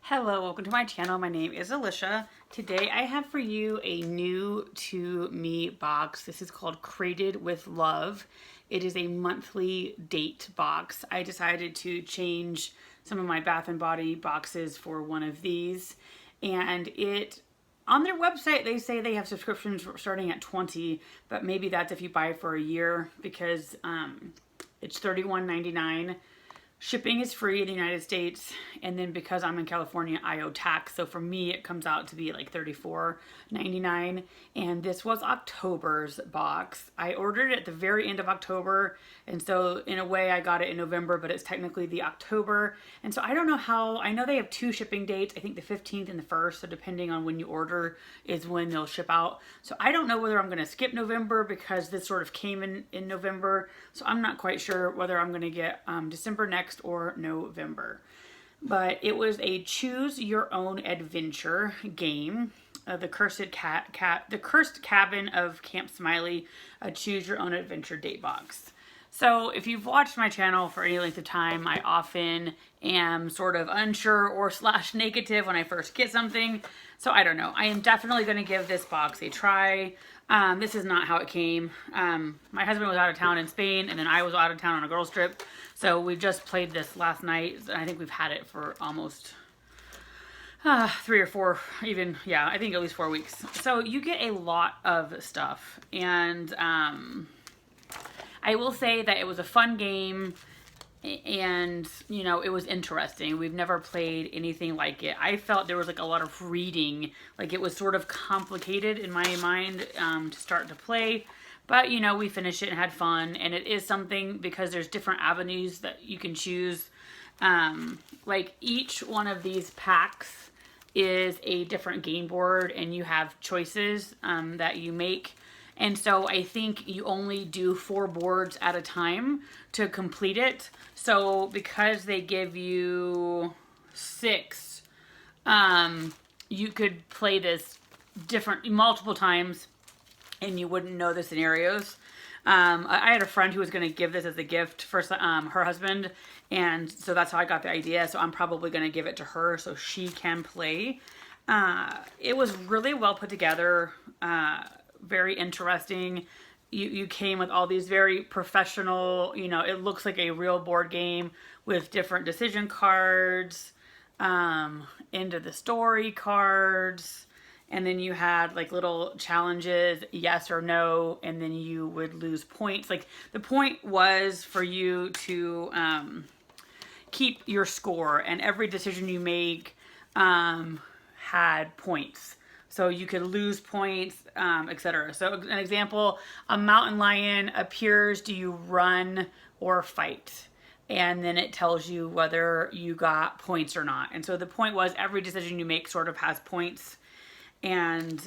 Hello, welcome to my channel. My name is Alicia. Today I have for you a new to me box. This is called Crated with Love. It is a monthly date box. I decided to change some of my Bath and Body boxes for one of these, and on their website they say they have subscriptions starting at 20, but maybe that's if you buy for a year, because it's $31.99. Shipping is free in the United States, and then because I'm in California, I owe tax. So for me, it comes out to be like $34.99. And this was October's box. I ordered it at the very end of October, and so in a way I got it in November, but it's technically the October. And so I don't know how, I know they have two shipping dates, I think the 15th and the 1st, so depending on when you order is when they'll ship out. So I don't know whether I'm gonna skip November because this sort of came in November. So I'm not quite sure whether I'm gonna get December next or November. But it was a choose your own adventure game. The Cursed Cabin of Camp Smiley, a choose your own adventure date box. So if you've watched my channel for any length of time, I often am sort of unsure or / negative when I first get something. So I don't know. I am definitely going to give this box a try. This is not how it came. My husband was out of town in Spain, and then I was out of town on a girls trip. So we just played this last night, and I think we've had it for almost 3 or 4, even, yeah, I think at least 4 weeks. So you get a lot of stuff, and I will say that it was a fun game, and you know, it was interesting. We've never played anything like it. I felt there was like a lot of reading, like it was sort of complicated in my mind to start to play. But you know, we finished it and had fun, and it is something because there's different avenues that you can choose. Like each one of these packs is a different game board, and you have choices that you make. And so I think you only do 4 boards at a time to complete it. So because they give you 6, you could play this multiple times, and you wouldn't know the scenarios. I had a friend who was going to give this as a gift for her husband, and so that's how I got the idea. So I'm probably going to give it to her so she can play. It was really well put together, very interesting. You came with all these very professional, you know, it looks like a real board game with different decision cards, end of the story cards. And then you had like little challenges, yes or no, and then you would lose points. Like the point was for you to keep your score, and every decision you make had points. So you could lose points, etc. So an example, a mountain lion appears, do you run or fight? And then it tells you whether you got points or not. And so the point was every decision you make sort of has points. And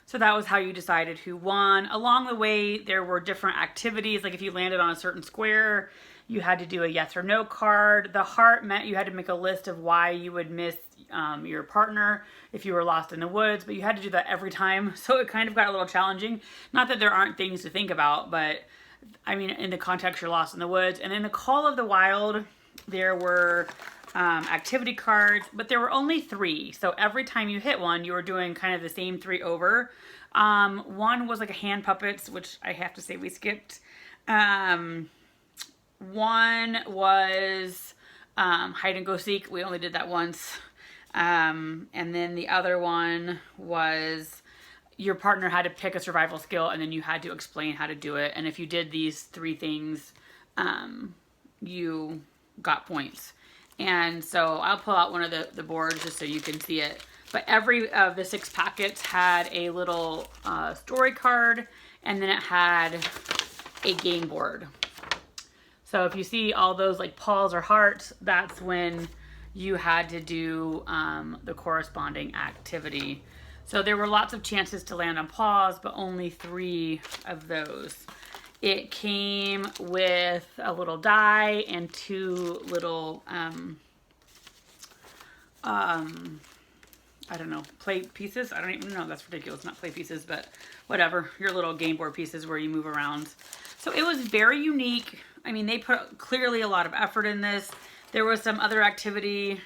so that was how you decided who won. Along the way, there were different activities. Like if you landed on a certain square, you had to do a yes or no card. The heart meant you had to make a list of why you would miss your partner if you were lost in the woods, but you had to do that every time. So it kind of got a little challenging. Not that there aren't things to think about, but I mean, in the context, you're lost in the woods. And in the Call of the Wild, there were activity cards, but there were only 3. So every time you hit one, you were doing kind of the same 3 over. One was like a hand puppets, which I have to say we skipped. One was hide and go seek. We only did that once. And then the other one was your partner had to pick a survival skill, and then you had to explain how to do it. And if you did these 3 things, you got points. And so I'll pull out one of the boards just so you can see it. But every of the 6 packets had a little story card, and then it had a game board. So if you see all those like paws or hearts, that's when you had to do the corresponding activity. So there were lots of chances to land on paws, but only 3 of those. It came with a little die and 2 little, I don't know, play pieces. I don't even know. That's ridiculous. Not play pieces, but whatever. Your little game board pieces where you move around. So it was very unique. I mean, they put clearly a lot of effort in this. There was some other activity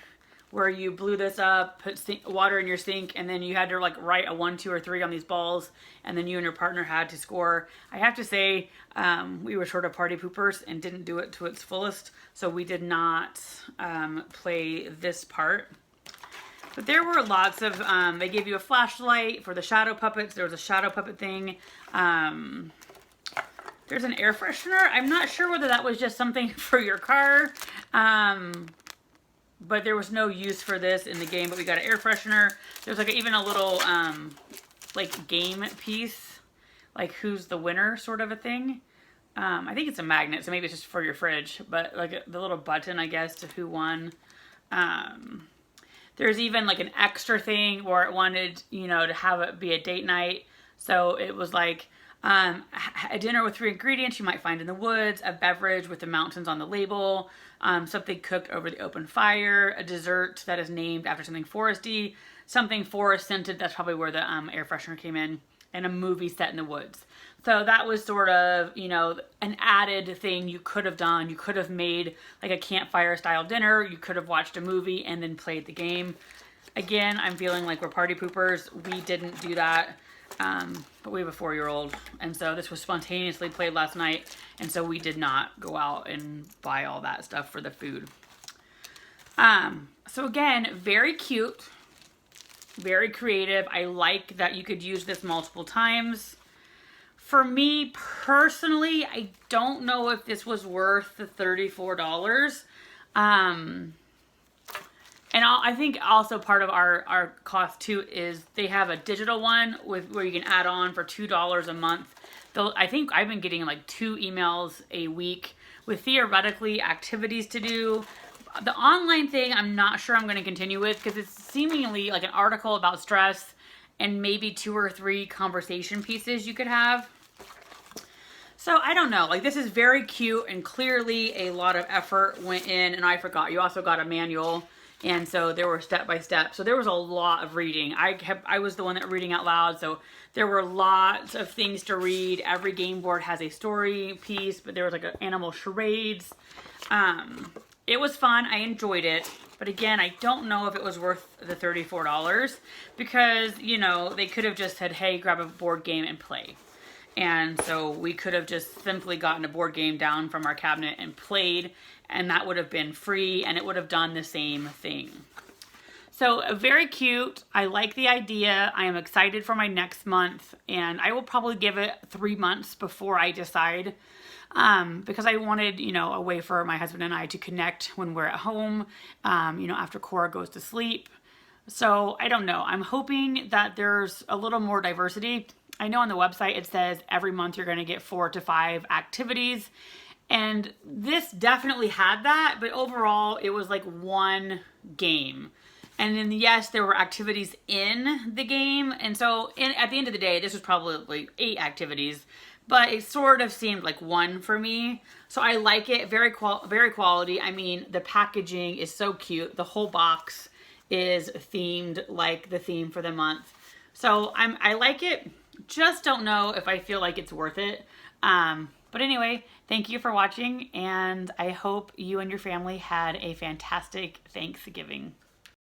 where you blew this up, put water in your sink, and then you had to like write a 1, 2, or 3 on these balls, and then you and your partner had to score. I have to say, we were sort of party poopers and didn't do it to its fullest, so we did not play this part. But there were lots of, they gave you a flashlight for the shadow puppets. There was a shadow puppet thing. There's an air freshener. I'm not sure whether that was just something for your car. But there was no use for this in the game, but we got an air freshener. There's like even a little like game piece, like who's the winner sort of a thing. I think it's a magnet, so maybe it's just for your fridge, but like the little button, I guess, to who won. There's even like an extra thing where it wanted, you know, to have it be a date night. So it was like a dinner with 3 ingredients you might find in the woods, a beverage with the mountains on the label, something cooked over the open fire, a dessert that is named after something foresty, something forest scented, that's probably where the air freshener came in, and a movie set in the woods. So that was sort of, you know, an added thing you could have done. You could have made like a campfire style dinner. You could have watched a movie and then played the game. Again, I'm feeling like we're party poopers. We didn't do that. But we have a 4-year-old, and so this was spontaneously played last night, and so we did not go out and buy all that stuff for the food. So again, very cute, very creative. I like that you could use this multiple times. For me personally, I don't know if this was worth the $34. And I think also part of our cost too is they have a digital one where you can add on for $2 a month. Though I think I've been getting like 2 emails a week with theoretically activities to do. The online thing I'm not sure I'm going to continue with because it's seemingly like an article about stress and maybe 2 or 3 conversation pieces you could have. So I don't know, like this is very cute and clearly a lot of effort went in, and I forgot you also got a manual. And so there were step by step. So there was a lot of reading. I was the one that reading out loud. So there were lots of things to read. Every game board has a story piece, but there was like animal charades. It was fun. I enjoyed it. But again, I don't know if it was worth the $34 because, you know, they could have just said, hey, grab a board game and play. And so we could have just simply gotten a board game down from our cabinet and played, and that would have been free and it would have done the same thing. So very cute. I like the idea. I am excited for my next month, and I will probably give it 3 months before I decide because I wanted, you know, a way for my husband and I to connect when we're at home, you know, after Cora goes to sleep. So I don't know. I'm hoping that there's a little more diversity. I know on the website it says every month you're going to get 4 to 5 activities. And this definitely had that, but overall it was like 1 game. And then yes, there were activities in the game. And so at the end of the day, this was probably 8 activities, but it sort of seemed like 1 for me. So I like it, very quality. I mean, the packaging is so cute. The whole box is themed like the theme for the month. So I like it. Just don't know if I feel like it's worth it. But anyway, thank you for watching, and I hope you and your family had a fantastic Thanksgiving.